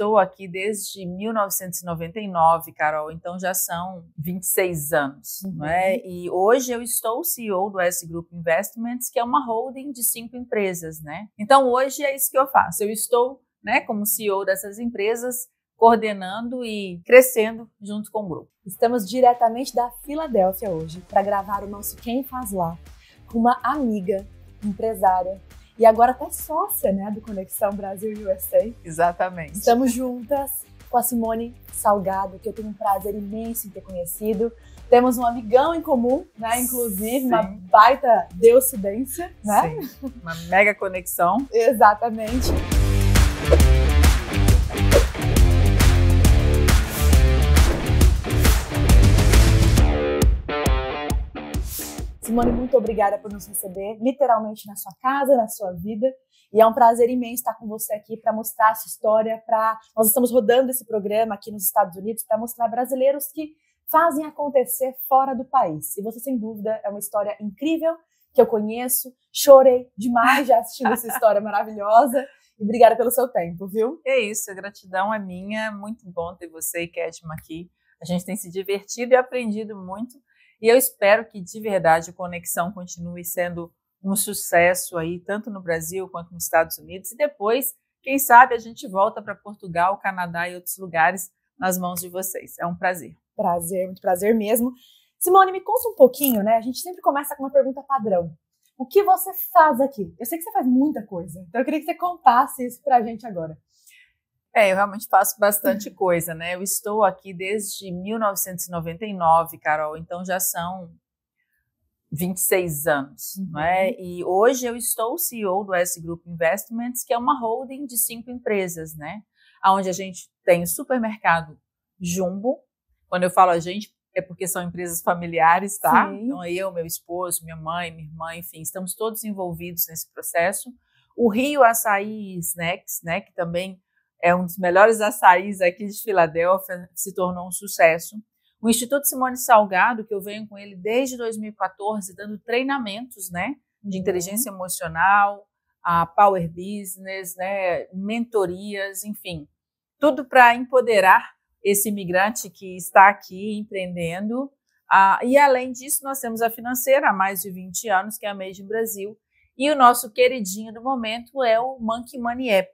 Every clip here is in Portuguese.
estou aqui desde 1999, Carol, então já são 26 anos, não é? E hoje eu estou CEO do S Group Investments, que é uma holding de 5 empresas, né? Então hoje é isso que eu faço, eu estou, né, como CEO dessas empresas, coordenando e crescendo junto com o grupo. Estamos diretamente da Filadélfia hoje para gravar o nosso Quem Faz Lá, com uma amiga, empresária, e agora até sócia, né, do Conexão Brasil USA. Exatamente. Estamos juntas com a Simone Salgado, que eu tenho um prazer imenso em ter conhecido. Temos um amigão em comum, né, inclusive, uma baita deucidência, né? Sim, uma mega conexão. Exatamente. Simone, muito obrigada por nos receber, literalmente na sua casa, na sua vida. E é um prazer imenso estar com você aqui para mostrar a sua história. Nós estamos rodando esse programa aqui nos Estados Unidos para mostrar brasileiros que fazem acontecer fora do país. E você, sem dúvida, é uma história incrível que eu conheço. Chorei demais já assistindo essa história maravilhosa. E obrigada pelo seu tempo, viu? É isso, a gratidão é minha. Muito bom ter você e Kedma aqui. A gente tem se divertido e aprendido muito. E eu espero que, de verdade, a Conexão continue sendo um sucesso aí, tanto no Brasil quanto nos Estados Unidos. E depois, quem sabe, a gente volta para Portugal, Canadá e outros lugares nas mãos de vocês. É um prazer. Prazer, muito prazer mesmo. Simone, me conta um pouquinho, né? A gente sempre começa com uma pergunta padrão. O que você faz aqui? Eu sei que você faz muita coisa, então eu queria que você contasse isso para a gente agora. Eu realmente faço bastante coisa, né? Eu estou aqui desde 1999, Carol, então já são 26 anos, não é? E hoje eu estou CEO do S Group Investments, que é uma holding de 5 empresas, né? Onde a gente tem o supermercado Jumbo. Quando eu falo a gente, é porque são empresas familiares, tá? Sim. Então eu, meu esposo, minha mãe, minha irmã, enfim, estamos todos envolvidos nesse processo. O Rio Açaí Snacks, né? Que também é um dos melhores açaís aqui de Filadélfia, se tornou um sucesso. O Instituto Simone Salgado, que eu venho com ele desde 2014, dando treinamentos, né, de inteligência emocional, a Power Business, né, mentorias, enfim, tudo para empoderar esse imigrante que está aqui empreendendo. E além disso, nós temos a Financeira há mais de 20 anos, que é a Made in Brasil, e o nosso queridinho do momento é o Monkey Money App,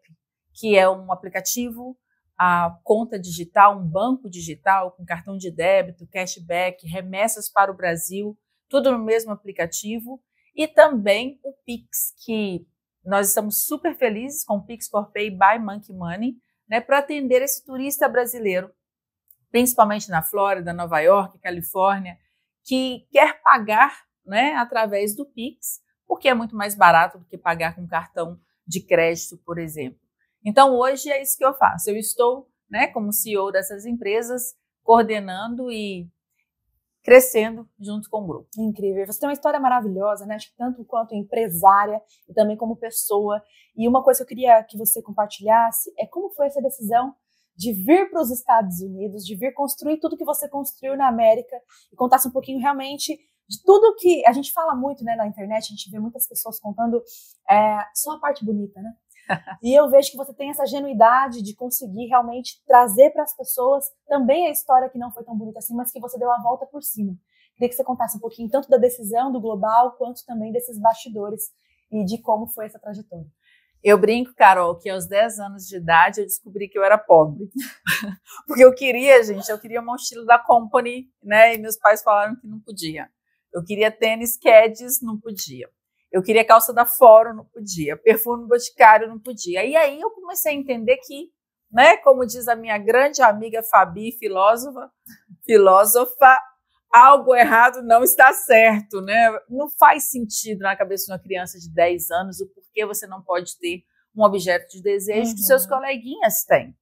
que é um aplicativo, a conta digital, um banco digital com cartão de débito, cashback, remessas para o Brasil, tudo no mesmo aplicativo. E também o Pix, que nós estamos super felizes com o Pix for Pay by Monkey Money, né, para atender esse turista brasileiro, principalmente na Flórida, Nova York, Califórnia, que quer pagar, né, através do Pix, porque é muito mais barato do que pagar com cartão de crédito, por exemplo. Então, hoje é isso que eu faço. Eu estou, né, como CEO dessas empresas, coordenando e crescendo junto com o grupo. Incrível. Você tem uma história maravilhosa, né? Acho que tanto quanto empresária e também como pessoa. E uma coisa que eu queria que você compartilhasse é como foi essa decisão de vir para os Estados Unidos, de vir construir tudo que você construiu na América e contasse um pouquinho realmente de tudo que a gente fala muito, né, na internet. A gente vê muitas pessoas contando só a parte bonita, né? E eu vejo que você tem essa genuidade de conseguir realmente trazer para as pessoas também a história que não foi tão bonita assim, mas que você deu a volta por cima. Queria que você contasse um pouquinho tanto da decisão do global, quanto também desses bastidores e de como foi essa trajetória. Eu brinco, Carol, que aos 10 anos de idade eu descobri que eu era pobre. Porque eu queria uma mochila da Company, né? E meus pais falaram que não podia. Eu queria tênis Keds, não podia. Eu queria calça da Fórum, não podia. Perfume Boticário, não podia. E aí eu comecei a entender que, né, como diz a minha grande amiga Fabi, filósofa, algo errado não está certo, né? Não faz sentido na cabeça de uma criança de 10 anos o porquê você não pode ter um objeto de desejo que seus coleguinhas têm.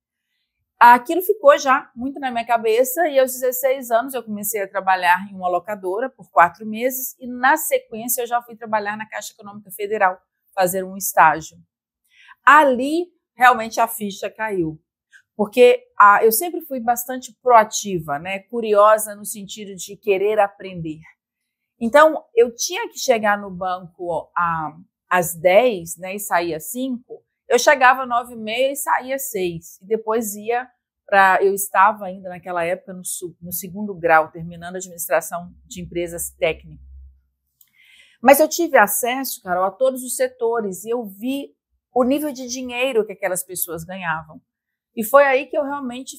Aquilo ficou já muito na minha cabeça e aos 16 anos eu comecei a trabalhar em uma locadora por 4 meses e na sequência eu já fui trabalhar na Caixa Econômica Federal, fazer um estágio. Ali realmente a ficha caiu, porque eu sempre fui bastante proativa, né? Curiosa no sentido de querer aprender. Então eu tinha que chegar no banco às 10, né, e sair às 5, Eu chegava às 9h30 e saía às 6h. E depois ia para... Eu estava ainda naquela época no segundo grau, terminando a administração de empresas técnicas. Mas eu tive acesso, Carol, a todos os setores e eu vi o nível de dinheiro que aquelas pessoas ganhavam. E foi aí que eu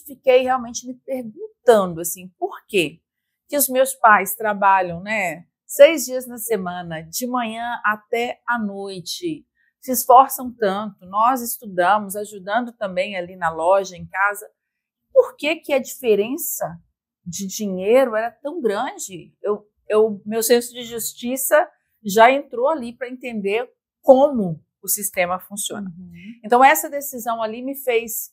fiquei me perguntando, assim, por quê? Que os meus pais trabalham, né, 6 dias na semana, de manhã até à noite, se esforçam tanto, nós estudamos, ajudando também ali na loja, em casa. Por que que a diferença de dinheiro era tão grande? Meu senso de justiça já entrou ali para entender como o sistema funciona. Então, essa decisão ali me fez,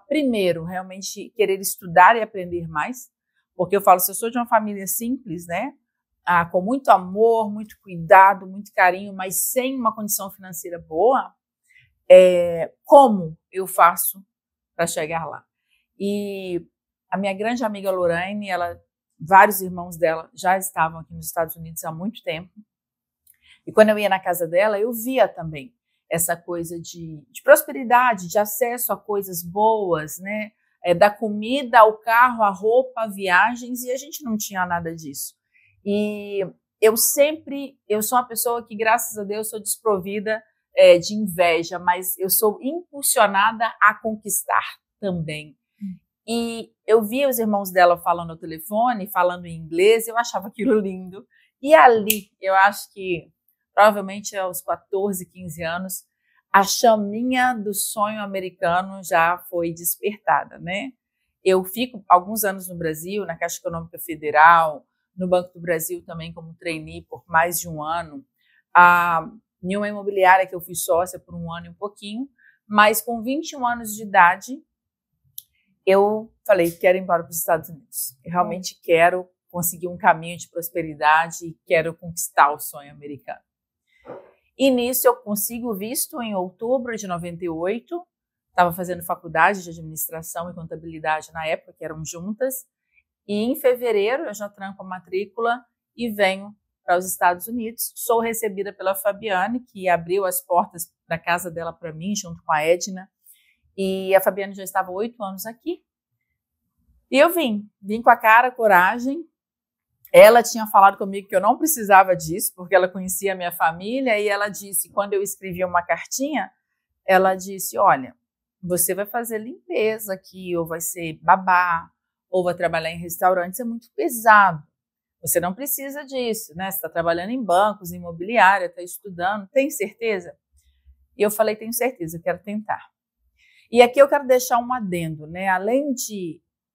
primeiro, realmente querer estudar e aprender mais, porque eu falo, se eu sou de uma família simples, né, com muito amor, muito cuidado, muito carinho, mas sem uma condição financeira boa, como eu faço para chegar lá? E a minha grande amiga Lorraine, vários irmãos dela já estavam aqui nos Estados Unidos há muito tempo, e quando eu ia na casa dela, eu via também essa coisa de prosperidade, de acesso a coisas boas, né? Da comida ao carro, à roupa, a viagens, e a gente não tinha nada disso. E eu sou uma pessoa que, graças a Deus, sou desprovida de inveja, mas eu sou impulsionada a conquistar também. E eu via os irmãos dela falando no telefone, falando em inglês, eu achava aquilo lindo. E ali, eu acho que provavelmente aos 14, 15 anos, a chaminha do sonho americano já foi despertada, né? Eu fico alguns anos no Brasil, na Caixa Econômica Federal, no Banco do Brasil também como trainee por mais de um ano, em uma imobiliária que eu fui sócia por 1 ano e um pouquinho, mas com 21 anos de idade, eu falei, quero ir embora para os Estados Unidos. Eu realmente quero conseguir um caminho de prosperidade e quero conquistar o sonho americano. E nisso eu consigo visto em outubro de 98, estava fazendo faculdade de administração e contabilidade na época, que eram juntas, e em fevereiro eu já tranco a matrícula e venho para os Estados Unidos. Sou recebida pela Fabiane, que abriu as portas da casa dela para mim, junto com a Edna, e a Fabiane já estava 8 anos aqui. E eu vim com a cara, coragem. Ela tinha falado comigo que eu não precisava disso, porque ela conhecia a minha família, e ela disse, quando eu escrevi uma cartinha, ela disse, olha, você vai fazer limpeza aqui, ou vai ser babá, ou vai trabalhar em restaurantes, é muito pesado. Você não precisa disso, né? Você está trabalhando em bancos, em imobiliária, está estudando, tem certeza? E eu falei, tenho certeza, eu quero tentar. E aqui eu quero deixar um adendo, né? Além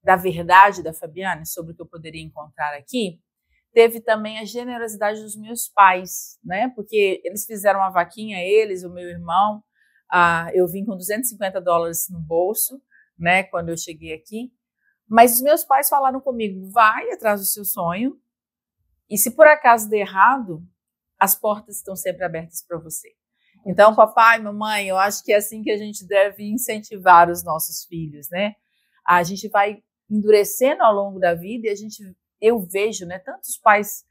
da verdade da Fabiane sobre o que eu poderia encontrar aqui, teve também a generosidade dos meus pais, né? Porque eles fizeram uma vaquinha, o meu irmão, eu vim com $250 no bolso, né? Quando eu cheguei aqui, mas os meus pais falaram comigo, vai atrás do seu sonho, e se por acaso der errado, as portas estão sempre abertas para você. Então, papai, mamãe, eu acho que é assim que a gente deve incentivar os nossos filhos, né? A gente vai endurecendo ao longo da vida e eu vejo, né, tantos pais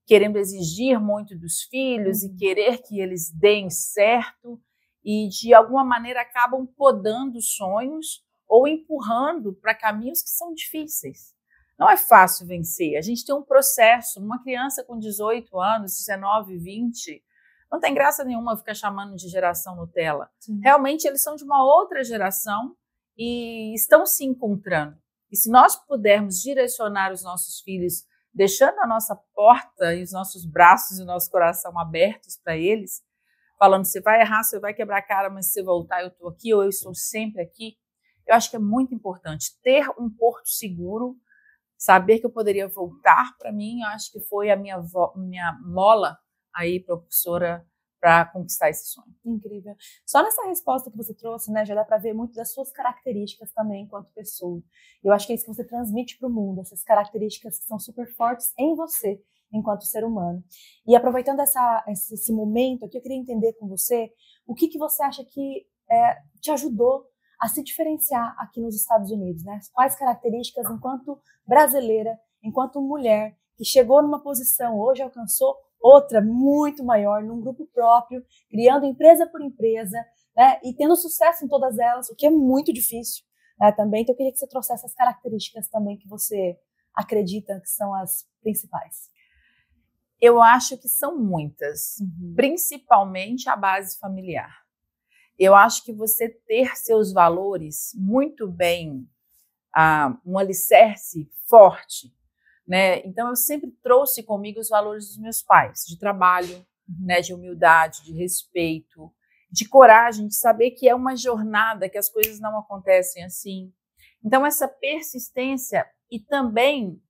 querendo exigir muito dos filhos e querer que eles deem certo e, de alguma maneira, acabam podando sonhos ou empurrando para caminhos que são difíceis. Não é fácil vencer. A gente tem um processo. Uma criança com 18 anos, 19, 20, não tem graça nenhuma ficar chamando de geração Nutella. Sim. Realmente, eles são de uma outra geração e estão se encontrando. E se nós pudermos direcionar os nossos filhos, deixando a nossa porta e os nossos braços e o nosso coração abertos para eles, falando, você vai errar, você vai quebrar a cara, mas se você voltar, eu estou aqui, ou eu estou sempre aqui, eu acho que é muito importante ter um porto seguro, saber que eu poderia voltar para mim, eu acho que foi a minha mola aí, propulsora, para conquistar esse sonho. Incrível. Só nessa resposta que você trouxe, né, já dá para ver muito das suas características também enquanto pessoa. Eu acho que é isso que você transmite para o mundo, essas características que são super fortes em você, enquanto ser humano. E aproveitando esse momento aqui, eu queria entender com você o que você acha que te ajudou a se diferenciar aqui nos Estados Unidos, né? Quais características, enquanto brasileira, enquanto mulher, que chegou numa posição, hoje alcançou outra muito maior, num grupo próprio, criando empresa por empresa, né? E tendo sucesso em todas elas, o que é muito difícil, né, também. Então eu queria que você trouxesse essas características também que você acredita que são as principais. Eu acho que são muitas, principalmente a base familiar. Eu acho que você ter seus valores muito bem, um alicerce forte, né? Então eu sempre trouxe comigo os valores dos meus pais, de trabalho, né, de humildade, de respeito, de coragem, de saber que é uma jornada, que as coisas não acontecem assim. Então essa persistência e também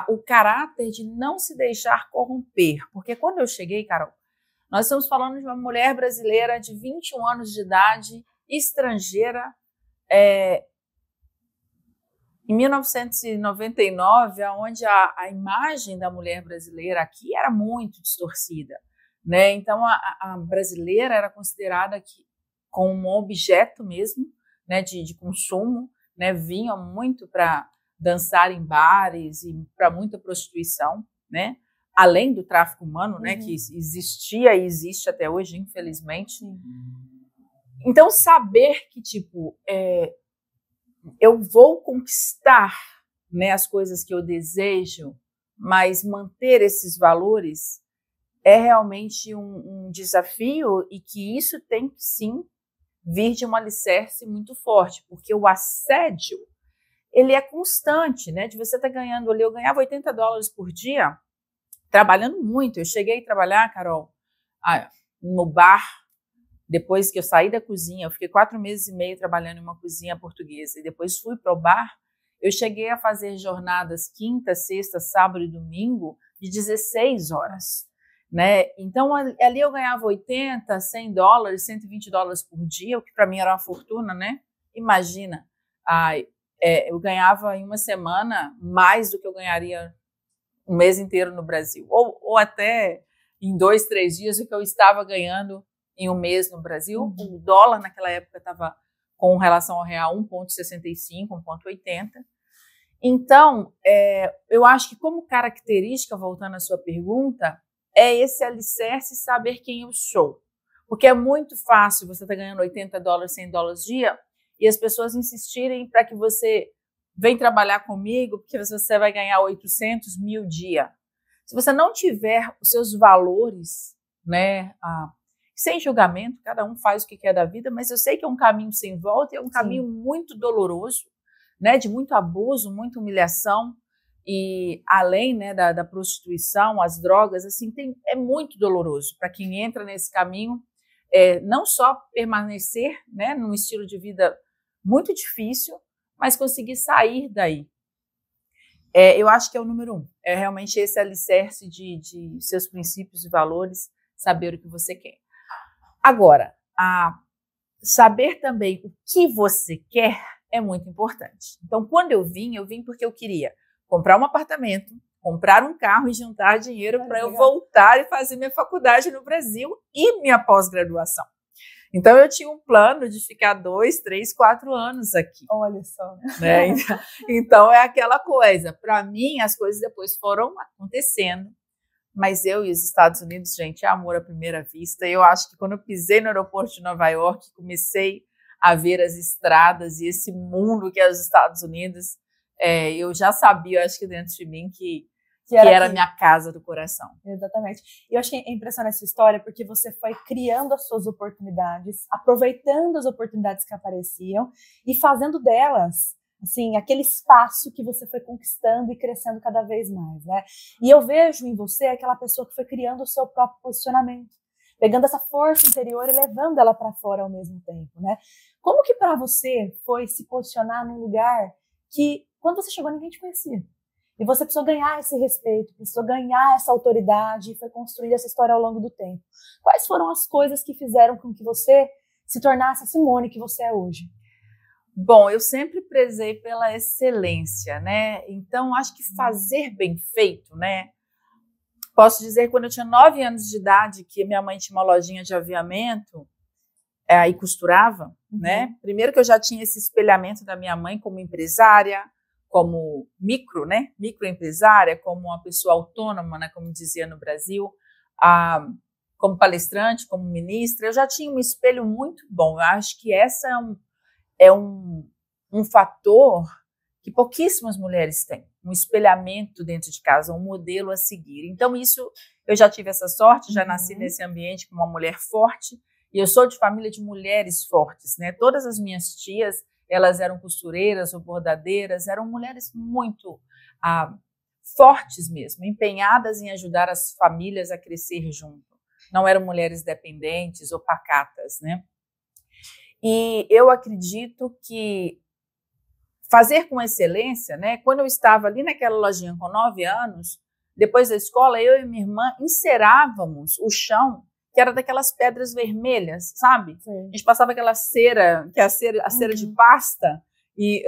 o caráter de não se deixar corromper. Porque quando eu cheguei, Carol, nós estamos falando de uma mulher brasileira de 21 anos de idade, estrangeira, em 1999, onde a imagem da mulher brasileira aqui era muito distorcida, né? Então, a brasileira era considerada como um objeto mesmo, né, de consumo, né? Vinha muito para dançar em bares e para muita prostituição, né? Além do tráfico humano, né, que existia e existe até hoje, infelizmente. Então, saber que, tipo, eu vou conquistar, né, as coisas que eu desejo, mas manter esses valores é realmente um desafio e que isso tem que, sim, vir de um alicerce muito forte, porque o assédio, ele é constante, né? De você estar ganhando ali, eu ganhava $80 por dia, trabalhando muito. Eu cheguei a trabalhar, Carol, no bar, depois que eu saí da cozinha, eu fiquei 4 meses e meio trabalhando em uma cozinha portuguesa, e depois fui para o bar, eu cheguei a fazer jornadas quinta, sexta, sábado e domingo de 16 horas. Né? Então, ali eu ganhava $80, $100, $120 por dia, o que para mim era uma fortuna, né? Imagina, eu ganhava em uma semana mais do que eu ganharia um mês inteiro no Brasil, ou até em 2, 3 dias o que eu estava ganhando em um mês no Brasil. O dólar naquela época estava com relação ao real 1,65, 1,80. Então, eu acho que como característica, voltando à sua pergunta, é esse alicerce saber quem eu sou. Porque é muito fácil você estar ganhando $80, $100 dia e as pessoas insistirem para que você venha trabalhar comigo porque você vai ganhar 800 mil dia. Se você não tiver os seus valores, né, sem julgamento, cada um faz o que quer da vida, mas eu sei que é um caminho sem volta e é um caminho muito doloroso, né, de muito abuso, muita humilhação. E além, né, da prostituição, as drogas, assim, é muito doloroso para quem entra nesse caminho, não só permanecer, né, num estilo de vida muito difícil, mas conseguir sair daí. Eu acho que é o número 1, é realmente esse alicerce de seus princípios e valores, saber o que você quer. Agora, saber também o que você quer é muito importante. Então, quando eu vim porque eu queria comprar um apartamento, comprar um carro e juntar dinheiro para eu voltar e fazer minha faculdade no Brasil e minha pós-graduação. Então, eu tinha um plano de ficar 2, 3, 4 anos aqui. Olha só. Né? Então, é aquela coisa. Para mim, as coisas depois foram acontecendo. Mas eu e os Estados Unidos, gente, é amor à primeira vista. Eu acho que quando eu pisei no aeroporto de Nova York, comecei a ver as estradas e esse mundo que é os Estados Unidos, eu já sabia, eu acho que dentro de mim, que era a minha casa do coração. Exatamente. E eu acho que é impressionante essa história porque você foi criando as suas oportunidades, aproveitando as oportunidades que apareciam e fazendo delas, assim, aquele espaço que você foi conquistando e crescendo cada vez mais, né? E eu vejo em você aquela pessoa que foi criando o seu próprio posicionamento, pegando essa força interior e levando ela para fora ao mesmo tempo, né? Como que para você foi se posicionar num lugar que, quando você chegou, ninguém te conhecia? E você precisou ganhar esse respeito, precisou ganhar essa autoridade e foi construindo essa história ao longo do tempo. Quais foram as coisas que fizeram com que você se tornasse a Simone que você é hoje? Bom, eu sempre prezei pela excelência, né? Então, acho que fazer bem feito, né? Posso dizer que quando eu tinha 9 anos de idade, que minha mãe tinha uma lojinha de aviamento e costurava, né? Primeiro que eu já tinha esse espelhamento da minha mãe como empresária, como microempresária, como uma pessoa autônoma, né, como dizia no Brasil, como palestrante, como ministra, eu já tinha um espelho muito bom. Eu acho que essa é um fator que pouquíssimas mulheres têm, um espelhamento dentro de casa, um modelo a seguir. Então, isso, eu já tive essa sorte, já nasci nesse ambiente com uma mulher forte, e eu sou de família de mulheres fortes, né? Todas as minhas tias, elas eram costureiras ou bordadeiras, eram mulheres muito fortes mesmo, empenhadas em ajudar as famílias a crescer junto. Não eram mulheres dependentes ou pacatas, né? E eu acredito que fazer com excelência, né? Quando eu estava ali naquela lojinha com 9 anos, depois da escola, eu e minha irmã encerávamos o chão, que era daquelas pedras vermelhas, sabe? Sim. A gente passava aquela cera, que é a cera de pasta, e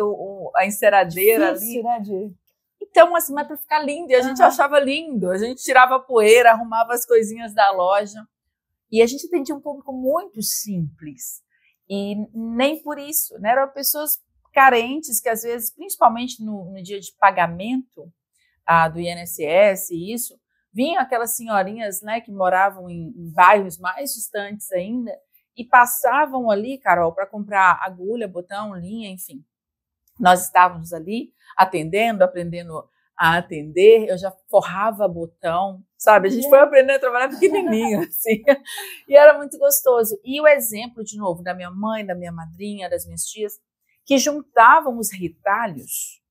a enceradeira difícil, ali. Né, Então, assim, mas para ficar lindo, e a gente achava lindo, a gente tirava a poeira, arrumava as coisinhas da loja, e a gente atendia um público muito simples, e nem por isso, né? Eram pessoas carentes, que às vezes, principalmente no dia de pagamento do INSS e isso, vinham aquelas senhorinhas, né, que moravam em bairros mais distantes ainda, e passavam ali, Carol, para comprar agulha, botão, linha, enfim. Nós estávamos ali atendendo, aprendendo a atender, eu já forrava botão, sabe? A gente foi aprendendo a trabalhar pequenininho, assim, e era muito gostoso. E o exemplo, de novo, da minha mãe, da minha madrinha, das minhas tias, que juntavam os retalhos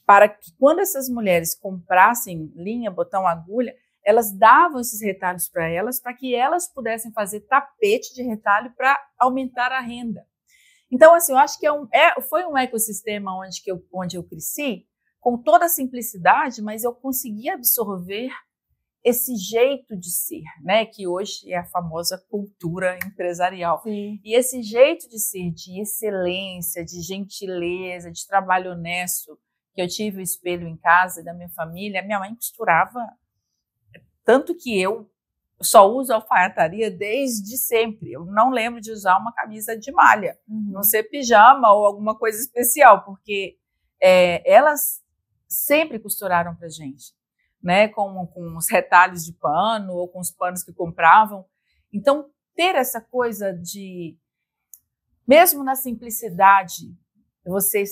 para que, quando essas mulheres comprassem linha, botão, agulha, elas davam esses retalhos para elas, para que elas pudessem fazer tapete de retalho para aumentar a renda. Então, assim, eu acho que foi um ecossistema onde eu cresci, com toda a simplicidade, mas eu consegui absorver esse jeito de ser, né, que hoje é a famosa cultura empresarial. Sim. E esse jeito de ser, de excelência, de gentileza, de trabalho honesto, que eu tive o espelho em casa da minha família, minha mãe costurava, tanto que eu só uso alfaiataria desde sempre. Eu não lembro de usar uma camisa de malha, não ser pijama ou alguma coisa especial, porque elas sempre costuraram pra gente, né, com os retalhos de pano ou com os panos que compravam. Então, ter essa coisa de, mesmo na simplicidade, você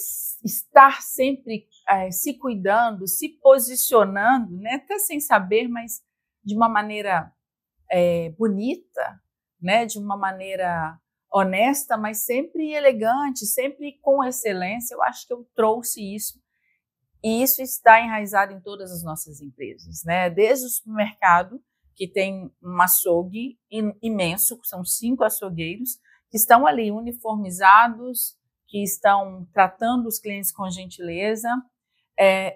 estar sempre se cuidando, se posicionando, né, até sem saber, mas de uma maneira bonita, né, de uma maneira honesta, mas sempre elegante, sempre com excelência. Eu acho que eu trouxe isso. E isso está enraizado em todas as nossas empresas, né? Desde o supermercado, que tem um açougue imenso, são 5 açougueiros, que estão ali uniformizados, que estão tratando os clientes com gentileza,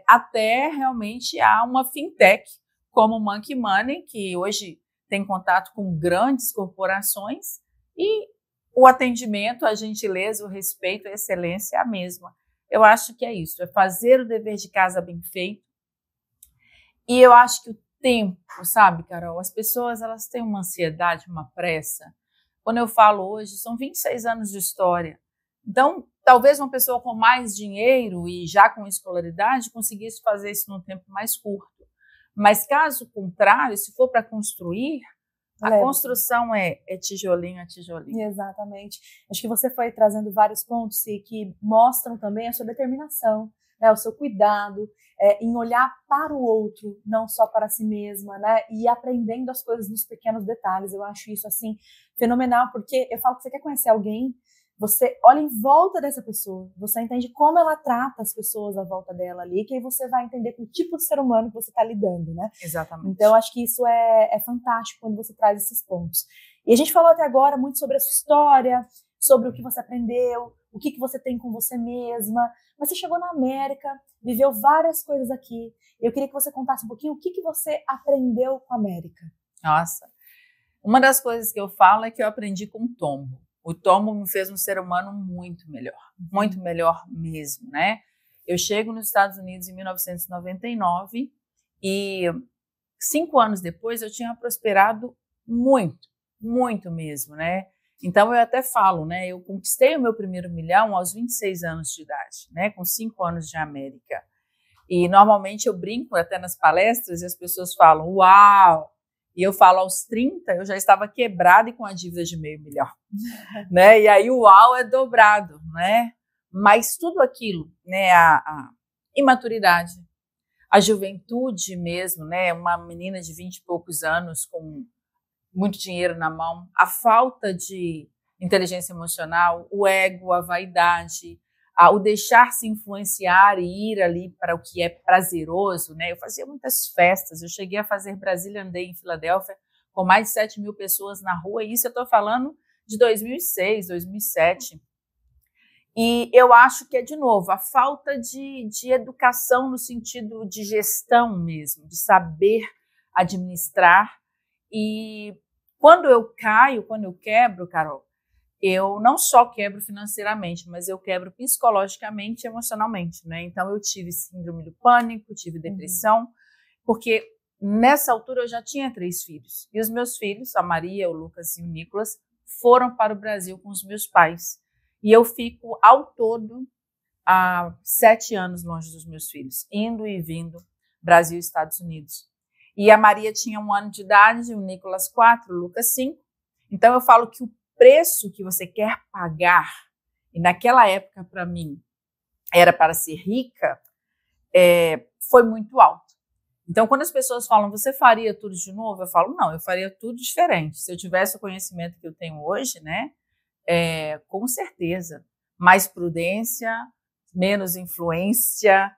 até realmente há uma fintech, como o Monkey Money, que hoje tem contato com grandes corporações, e o atendimento, a gentileza, o respeito, a excelência é a mesma. Eu acho que é isso, é fazer o dever de casa bem feito. E eu acho que o tempo, sabe, Carol, as pessoas, elas têm uma ansiedade, uma pressa. Quando eu falo hoje, são 26 anos de história. Então, talvez uma pessoa com mais dinheiro e já com escolaridade conseguisse fazer isso num tempo mais curto. Mas caso contrário, se for para construir, a construção é tijolinho a tijolinho. Exatamente. Acho que você foi trazendo vários pontos e que mostram também a sua determinação, né, o seu cuidado em olhar para o outro, não só para si mesma, né, e aprendendo as coisas nos pequenos detalhes. Eu acho isso assim fenomenal, porque eu falo que você quer conhecer alguém, você olha em volta dessa pessoa, você entende como ela trata as pessoas à volta dela ali, que aí você vai entender com o tipo de ser humano que você está lidando, né? Exatamente. Então, acho que isso é fantástico quando você traz esses pontos. E a gente falou até agora muito sobre a sua história, sobre o que você aprendeu, o que você tem com você mesma, mas você chegou na América, viveu várias coisas aqui. Eu queria que você contasse um pouquinho o que você aprendeu com a América. Nossa, uma das coisas que eu falo é que eu aprendi com o tombo. O tombo me fez um ser humano muito melhor mesmo, né? Eu chego nos Estados Unidos em 1999 e 5 anos depois eu tinha prosperado muito mesmo, né? Então eu até falo, né? Eu conquistei o meu primeiro milhão aos 26 anos de idade, né? Com 5 anos de América. E normalmente eu brinco até nas palestras e as pessoas falam, uau! E eu falo, aos 30, eu já estava quebrada e com a dívida de R$500 mil, né? E aí o uau é dobrado, né? Mas tudo aquilo, né? A imaturidade, a juventude mesmo, né? Uma menina de 20 e poucos anos com muito dinheiro na mão, a falta de inteligência emocional, o ego, a vaidade, o deixar-se influenciar e ir ali para o que é prazeroso, né? Eu fazia muitas festas, eu cheguei a fazer Brazilian Day em Filadélfia com mais de 7 mil pessoas na rua, e isso eu estou falando de 2006, 2007. E eu acho que é, de novo, a falta de educação no sentido de gestão mesmo, de saber administrar. E quando eu caio, quando eu quebro, Carol, eu não só quebro financeiramente, mas eu quebro psicologicamente e emocionalmente, né? Então, eu tive síndrome do pânico, tive depressão, porque nessa altura eu já tinha 3 filhos. E os meus filhos, a Maria, o Lucas e o Nicolas, foram para o Brasil com os meus pais. E eu fico, ao todo, há 7 anos longe dos meus filhos, indo e vindo, Brasil e Estados Unidos. E a Maria tinha 1 ano de idade, o Nicolas 4, o Lucas 5. Então, eu falo que o preço que você quer pagar, e naquela época, para mim, era para ser rica, foi muito alto. Então, quando as pessoas falam, você faria tudo de novo? Eu falo, não, eu faria tudo diferente. Se eu tivesse o conhecimento que eu tenho hoje, né, com certeza, mais prudência, menos influência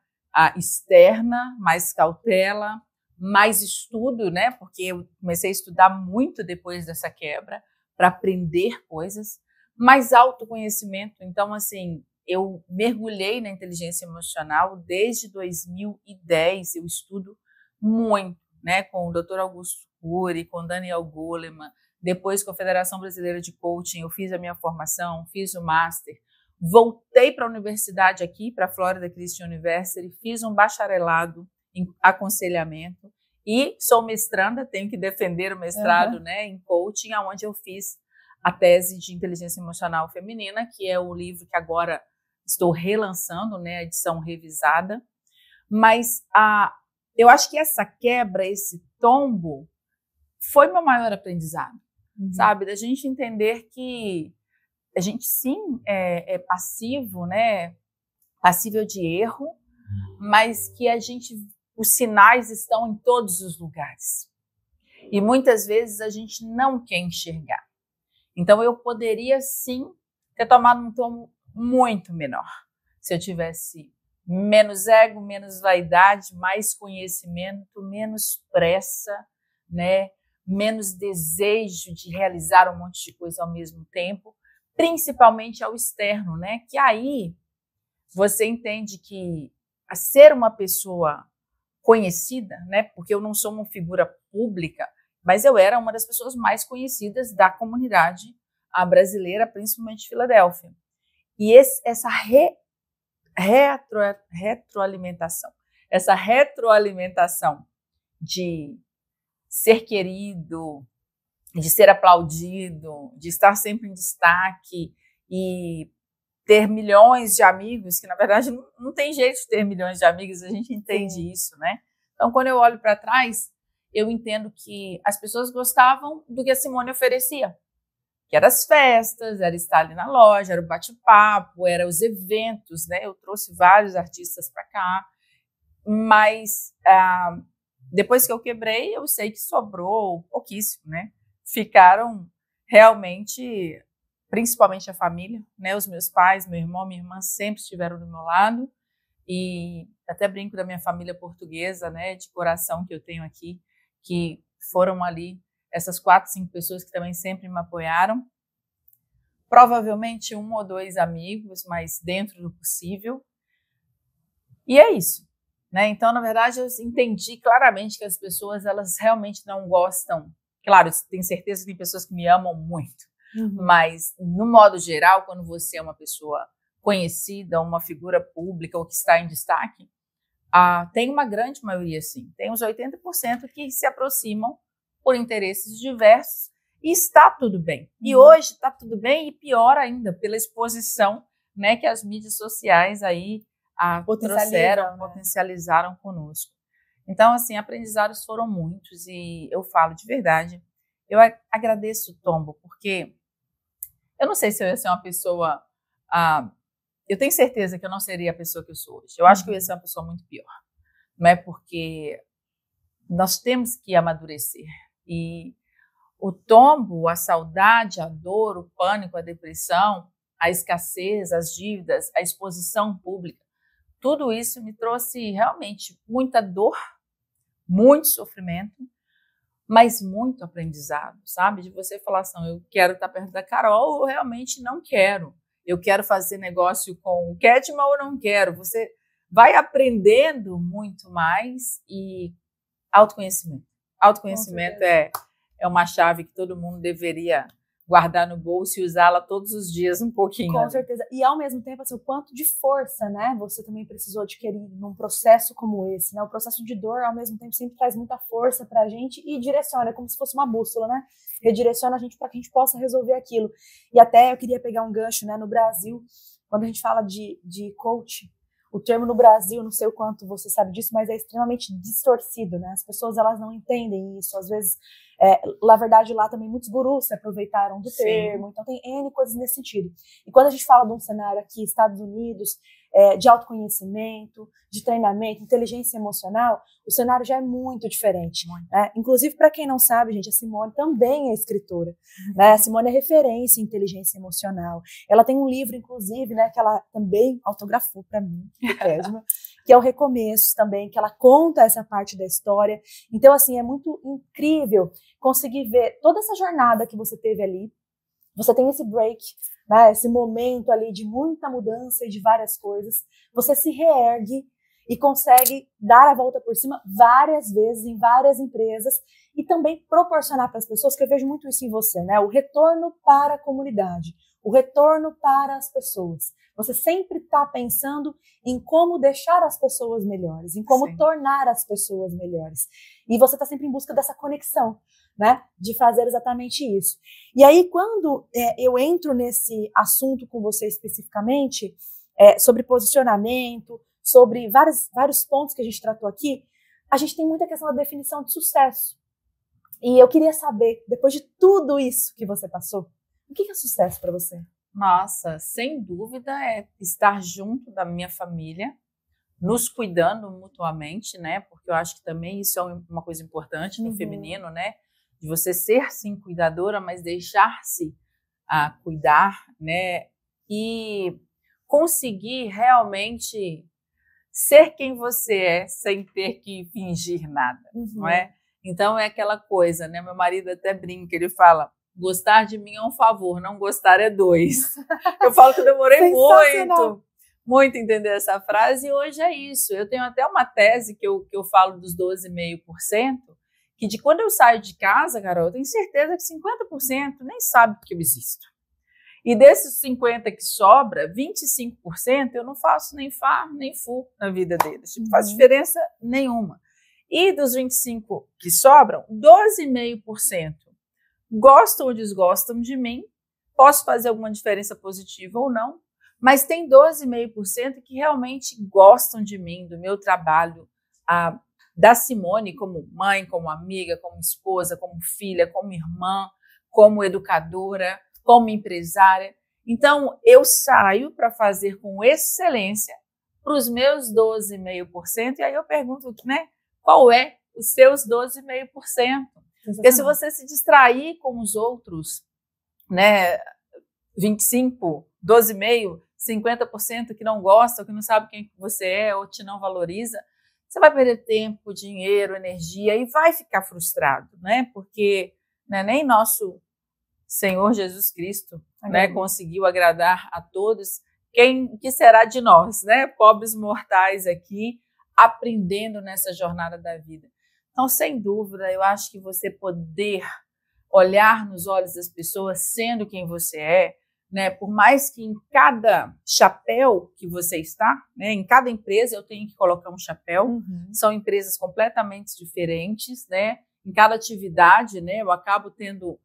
externa, mais cautela, mais estudo, né, porque eu comecei a estudar muito depois dessa quebra, para aprender coisas, mais autoconhecimento. Então, assim, eu mergulhei na inteligência emocional desde 2010, eu estudo muito, né, com o Dr. Augusto Cury, com Daniel Goleman, depois com a Federação Brasileira de Coaching, eu fiz a minha formação, fiz o Master, voltei para a universidade aqui, para a Florida Christian University, fiz um bacharelado em aconselhamento, e sou mestranda, tenho que defender o mestrado, né, em coaching, onde eu fiz a tese de inteligência emocional feminina, que é o livro que agora estou relançando, né, a edição revisada. Mas eu acho que essa quebra, esse tombo, foi meu maior aprendizado, sabe? Da gente entender que a gente sim é passivo, né, passível de erro, mas que os sinais estão em todos os lugares. E muitas vezes a gente não quer enxergar. Então, eu poderia, sim, ter tomado um tom muito menor. Se eu tivesse menos ego, menos vaidade, mais conhecimento, menos pressa, né? Menos desejo de realizar um monte de coisa ao mesmo tempo, principalmente ao externo, né? Que aí você entende que a ser uma pessoa conhecida, né? Porque eu não sou uma figura pública, mas eu era uma das pessoas mais conhecidas da comunidade brasileira, principalmente de Filadélfia. E essa retroalimentação de ser querido, de ser aplaudido, de estar sempre em destaque e ter milhões de amigos, que na verdade não tem jeito de ter milhões de amigos, a gente entende isso, né? Então, quando eu olho para trás, eu entendo que as pessoas gostavam do que a Simone oferecia, que eram as festas, era estar ali na loja, era o bate-papo, eram os eventos, né? Eu trouxe vários artistas para cá, mas depois que eu quebrei, eu sei que sobrou pouquíssimo, né? Ficaram realmente, principalmente a família, né? Os meus pais, meu irmão, minha irmã sempre estiveram do meu lado, e até brinco da minha família portuguesa, né? De coração que eu tenho aqui, que foram ali essas 4, 5 pessoas que também sempre me apoiaram. Provavelmente 1 ou 2 amigos, mas dentro do possível. E é isso, né? Então, na verdade, eu entendi claramente que as pessoas, elas realmente não gostam. Claro, tenho certeza que tem pessoas que me amam muito, mas, no modo geral, quando você é uma pessoa conhecida, uma figura pública ou que está em destaque, tem uma grande maioria, sim. Tem uns 80% que se aproximam por interesses diversos, e está tudo bem. E hoje está tudo bem, e pior ainda, pela exposição, né, que as mídias sociais aí potencializaram conosco. Então, assim, aprendizados foram muitos e eu falo de verdade. Eu agradeço o tombo, porque eu não sei se eu ia ser uma pessoa... eu tenho certeza que eu não seria a pessoa que eu sou hoje. Eu acho que eu ia ser uma pessoa muito pior. Não é porque nós temos que amadurecer. E o tombo, a saudade, a dor, o pânico, a depressão, a escassez, as dívidas, a exposição pública, tudo isso me trouxe realmente muita dor, muito sofrimento, mas muito aprendizado, sabe? De você falar assim, eu quero estar perto da Carol ou eu realmente não quero. Eu quero fazer negócio com o Kedma ou não quero. Você vai aprendendo muito mais e autoconhecimento. Autoconhecimento é uma chave que todo mundo deveria guardar no bolso e usá-la todos os dias um pouquinho. Com certeza. E ao mesmo tempo, assim, o quanto de força, né, você também precisou adquirir num processo como esse, né? O processo de dor, ao mesmo tempo, sempre traz muita força pra gente e direciona, é como se fosse uma bússola, né? Redireciona a gente para que a gente possa resolver aquilo. E até eu queria pegar um gancho, né, no Brasil, quando a gente fala de coach, o termo no Brasil, não sei o quanto você sabe disso, mas é extremamente distorcido, né? As pessoas, elas não entendem isso. Às vezes, na verdade, lá também muitos gurus se aproveitaram do termo. Então, tem N coisas nesse sentido. E quando a gente fala de um cenário aqui, Estados Unidos, de autoconhecimento, de treinamento, inteligência emocional, o cenário já é muito diferente. Né? Inclusive, para quem não sabe, gente, a Simone também é escritora. Né? A Simone é referência em inteligência emocional. Ela tem um livro, inclusive, né, que ela também autografou para mim, que é o Recomeços também, que ela conta essa parte da história. Então, assim, é muito incrível conseguir ver toda essa jornada que você teve ali. Você tem esse break, né, esse momento ali de muita mudança e de várias coisas. Você se reergue e consegue dar a volta por cima várias vezes em várias empresas e também proporcionar para as pessoas, que eu vejo muito isso em você, né, o retorno para a comunidade, o retorno para as pessoas. Você sempre está pensando em como deixar as pessoas melhores, em como tornar as pessoas melhores. E você está sempre em busca dessa conexão, né, de fazer exatamente isso. E aí, quando eu entro nesse assunto com você especificamente, sobre posicionamento, sobre vários pontos que a gente tratou aqui, a gente tem muita questão da definição de sucesso. E eu queria saber, depois de tudo isso que você passou, o que é sucesso para você? Nossa, sem dúvida é estar junto da minha família, nos cuidando mutuamente, né? Porque eu acho que também isso é uma coisa importante no feminino, né? De você ser, sim, cuidadora, mas deixar-se cuidar, né? E conseguir realmente ser quem você é, sem ter que fingir nada, não é? Então é aquela coisa, né? Meu marido até brinca, ele fala, gostar de mim é um favor, não gostar é dois. Eu falo que eu demorei muito a entender essa frase e hoje é isso. Eu tenho até uma tese que eu falo dos 12,5%, que de quando eu saio de casa, Carol, eu tenho certeza que 50% nem sabe que eu existo. E desses 50% que sobra, 25% eu não faço nem Fá, nem Fu na vida deles. Não faz diferença nenhuma. E dos 25% que sobram, 12,5% gostam ou desgostam de mim. Posso fazer alguma diferença positiva ou não. Mas tem 12,5% que realmente gostam de mim, do meu trabalho, da Simone como mãe, como amiga, como esposa, como filha, como irmã, como educadora, como empresária. Então, eu saio para fazer com excelência para os meus 12,5%, e aí eu pergunto, né, qual é os seus 12,5%? Porque se você se distrair com os outros, né, 25%, 12,5%, 50% que não gosta, que não sabe quem você é ou te não valoriza, você vai perder tempo, dinheiro, energia e vai ficar frustrado, né? Porque nem nosso Senhor Jesus Cristo, né, conseguiu agradar a todos. Que será de nós, né? Pobres mortais aqui, aprendendo nessa jornada da vida. Então, sem dúvida, eu acho que você poder olhar nos olhos das pessoas sendo quem você é, né? Por mais que em cada chapéu que você está, né? Em cada empresa eu tenho que colocar um chapéu, são empresas completamente diferentes, né? Em cada atividade, né? Eu acabo tendo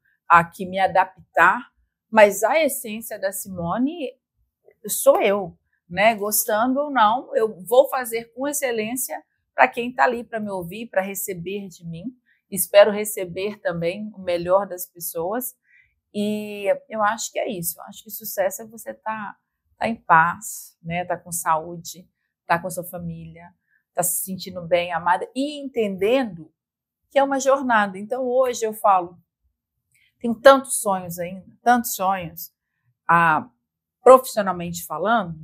que me adaptar, mas a essência da Simone sou eu, né? Gostando ou não, eu vou fazer com excelência para quem está ali para me ouvir, para receber de mim. Espero receber também o melhor das pessoas. E eu acho que é isso. Eu acho que sucesso é você estar em paz, né? Tá com saúde, tá com a sua família, tá se sentindo bem, amada e entendendo que é uma jornada. Então hoje eu falo, tenho tantos sonhos ainda, tantos sonhos, profissionalmente falando,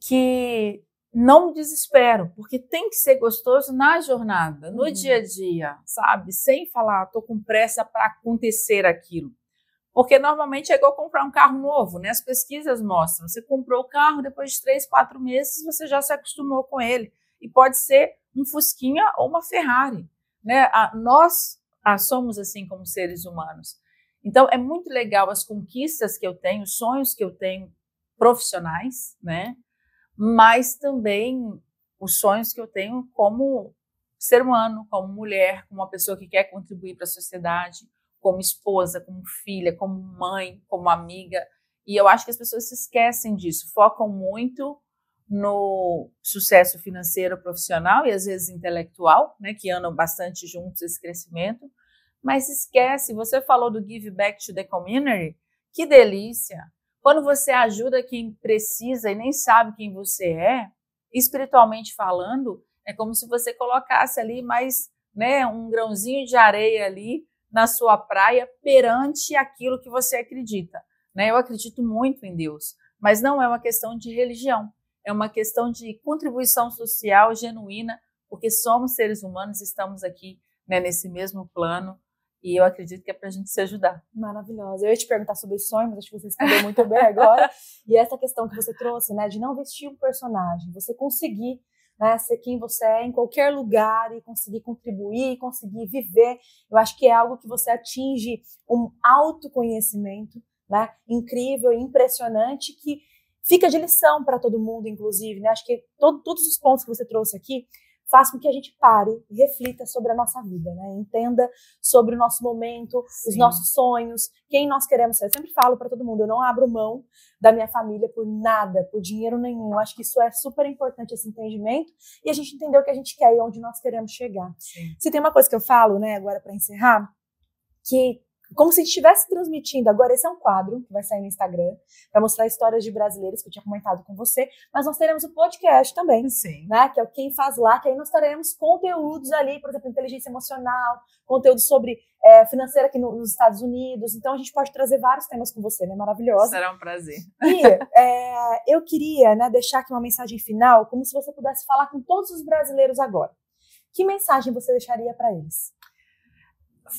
que não me desespero, porque tem que ser gostoso na jornada, no dia a dia, sabe? Sem falar, tô com pressa para acontecer aquilo. Porque normalmente é igual comprar um carro novo, né? As pesquisas mostram, você comprou o carro, depois de 3, 4 meses você já se acostumou com ele. E pode ser um Fusquinha ou uma Ferrari, né? Nós somos assim como seres humanos. Então é muito legal as conquistas que eu tenho, os sonhos que eu tenho profissionais, né? Mas também os sonhos que eu tenho como ser humano, como mulher, como uma pessoa que quer contribuir para a sociedade, como esposa, como filha, como mãe, como amiga. E eu acho que as pessoas se esquecem disso, focam muito no sucesso financeiro profissional e às vezes intelectual, né, que andam bastante juntos esse crescimento, mas esquece, você falou do give back to the community, que delícia! Quando você ajuda quem precisa e nem sabe quem você é, espiritualmente falando, é como se você colocasse ali mais, né, um grãozinho de areia ali na sua praia perante aquilo que você acredita. Né? Eu acredito muito em Deus, mas não é uma questão de religião, é uma questão de contribuição social genuína, porque somos seres humanos, estamos aqui, né, nesse mesmo plano, e eu acredito que é para a gente se ajudar. Maravilhosa. Eu ia te perguntar sobre sonhos, mas acho que você respondeu muito bem agora. E essa questão que você trouxe, né, de não vestir um personagem, você conseguir, né, ser quem você é em qualquer lugar e conseguir contribuir, conseguir viver. Eu acho que é algo que você atinge um autoconhecimento, né, incrível e impressionante que fica de lição para todo mundo, inclusive. Né? Acho que todos os pontos que você trouxe aqui faz com que a gente pare e reflita sobre a nossa vida, né? Entenda sobre o nosso momento, Sim. Os nossos sonhos, quem nós queremos ser. Eu sempre falo para todo mundo, eu não abro mão da minha família por nada, por dinheiro nenhum. Eu acho que isso é super importante, esse entendimento, e a gente entender o que a gente quer e onde nós queremos chegar. Sim. Se tem uma coisa que eu falo, né, agora para encerrar, que como se a gente estivesse transmitindo, agora esse é um quadro que vai sair no Instagram, para mostrar histórias de brasileiros que eu tinha comentado com você, mas nós teremos o podcast também, Sim. Né, que é o Quem Faz Lá, que aí nós teremos conteúdos ali, por exemplo, inteligência emocional, conteúdo sobre financeira aqui nos Estados Unidos, então a gente pode trazer vários temas com você, né, maravilhosa. Será um prazer. E eu queria, né, deixar aqui uma mensagem final, como se você pudesse falar com todos os brasileiros agora. Que mensagem você deixaria para eles?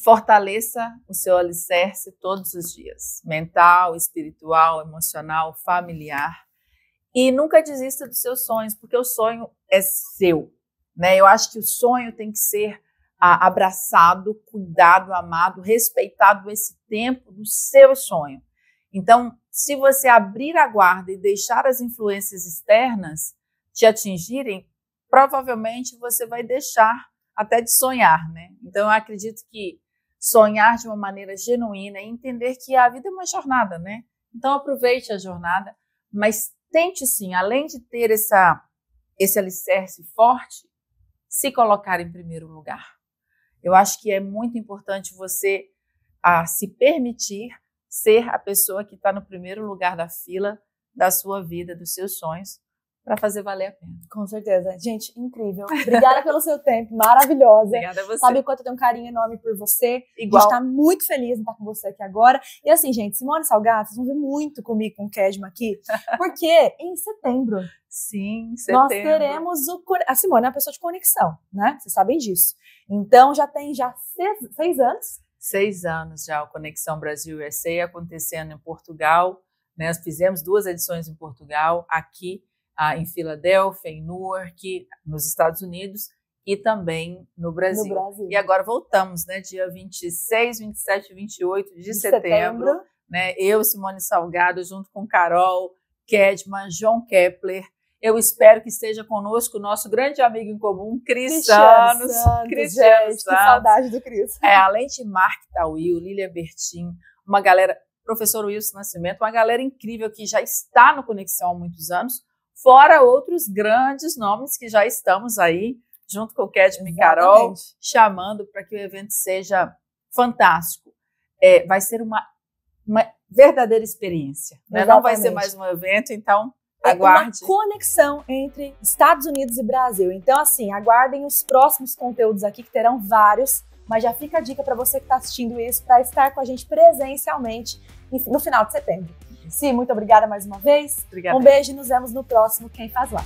Fortaleça o seu alicerce todos os dias, mental, espiritual, emocional, familiar, e nunca desista dos seus sonhos, porque o sonho é seu, né? Eu acho que o sonho tem que ser abraçado, cuidado, amado, respeitado esse tempo do seu sonho. Então, se você abrir a guarda e deixar as influências externas te atingirem, provavelmente você vai deixar até de sonhar, né? Então, eu acredito que sonhar de uma maneira genuína e entender que a vida é uma jornada, né? Então, aproveite a jornada, mas tente sim, além de ter esse alicerce forte, se colocar em primeiro lugar. Eu acho que é muito importante você se permitir ser a pessoa que está no primeiro lugar da fila da sua vida, dos seus sonhos, para fazer valer a pena. Com certeza. Gente, incrível. Obrigada pelo seu tempo, maravilhosa. Obrigada a você. Sabe o quanto eu tenho um carinho enorme por você. Igual. A gente tá muito feliz em estar com você aqui agora. E assim, gente, Simone Salgado, vocês vão ver muito comigo com o Kedma aqui, porque em setembro, Sim, setembro, nós teremos a Simone é uma pessoa de conexão, né? Vocês sabem disso. Então, já tem 6 anos. 6 anos já, o Conexão Brasil USA acontecendo em Portugal. Né? Nós fizemos 2 edições em Portugal, aqui em Filadélfia, em Newark, nos Estados Unidos e também no Brasil. E agora voltamos, né? Dia 26, 27 e 28 de setembro. Né? Eu, Simone Salgado, junto com Carol, Kedma, João Kepler. Eu espero que esteja conosco o nosso grande amigo em comum, Cristiano Santos. Que saudade do Cris. Além de Mark Tawil, Lília Bertin, uma galera, professor Wilson Nascimento, uma galera incrível que já está no Conexão há muitos anos. fora outros grandes nomes que já estamos aí, junto com o Kedmi e Carol, chamando para que o evento seja fantástico. Vai ser uma verdadeira experiência, né? Não vai ser mais um evento, então aguarde. Uma conexão entre Estados Unidos e Brasil. Então, assim, aguardem os próximos conteúdos aqui, que terão vários, mas já fica a dica para você que está assistindo isso, para estar com a gente presencialmente no final de setembro. Si, muito obrigada mais uma vez. Obrigada. Um beijo e nos vemos no próximo Quem Faz Lá.